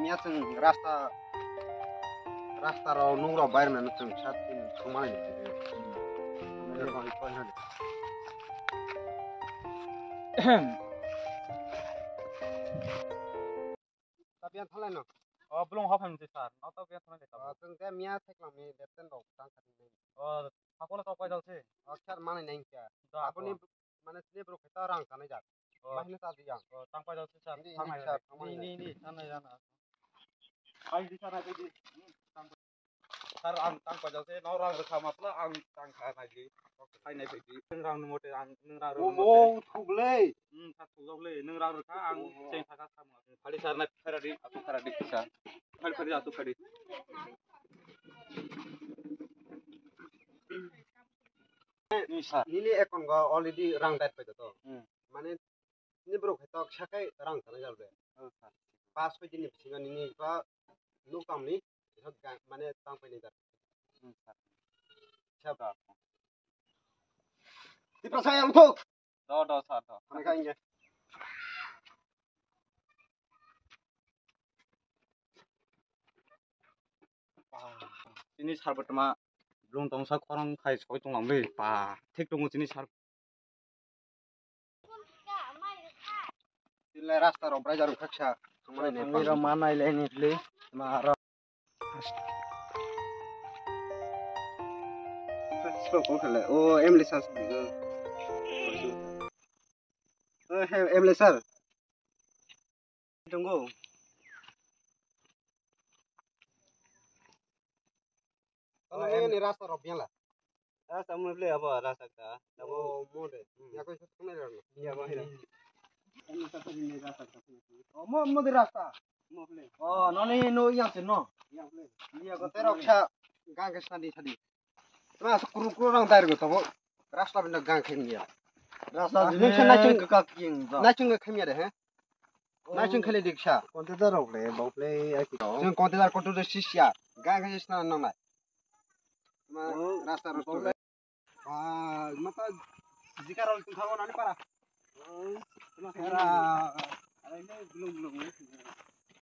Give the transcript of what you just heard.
Mia जों रास्ताराव नंग्रा बायनानै जों साबसिन समायना tapi yang थालाय न belum hafal nih sar atau biar mana kita जों दा मिया थेक्लामनि लेफ्टेन दं टांखानि aku lah tahu kau jauh sih अक्षर माने नहीं क्या आपने माने स्लेब रो kita orang sana jak bahine tadi yang tang kau jauh sih sar ini sana sana ay di sana jadi sar ang tang kau jauh sih orang bersama pula ang tang kau lagi ay naik jadi nengrang numote ang nengrang oh thublei tak thublei nengrang reka ang ceng sakat sama kali sar naik feradi aku feradi bisa kali aku feradi ini ekon go already rang dat pada to mane ini bro kita sakai rang sana jalbe pas pe jini singan ini ba nu kam ni mane tang pe ni dar siapa dipercaya untuk do sar do mereka ini ini sar pertama belum tahu sak orang kai soi tong lang le pa thik tong ini sar Sila rasta ro belajar kaksa mira mana ile ini le mara oh em lesas em lesar tunggu kalau ini rasta ro biang lah rasa mau beli apa rasa ka oh mau deh ya kau ikut kemana iya bahira oh mau di rasta mau beli oh noni no yang sih no yang beli iya kau terok sa gang ke sana di mas kuru orang tayar gitu bu rasta benda gang kengnya rasa nacung nacung ke kaking nacung ke kemnya deh nacung kali diksa kontener oke bau play aku जों container container सिसिया गांगे सिना नांनाय रास्ता रस्ता mata jika roll tuh kawan ani para era ini belum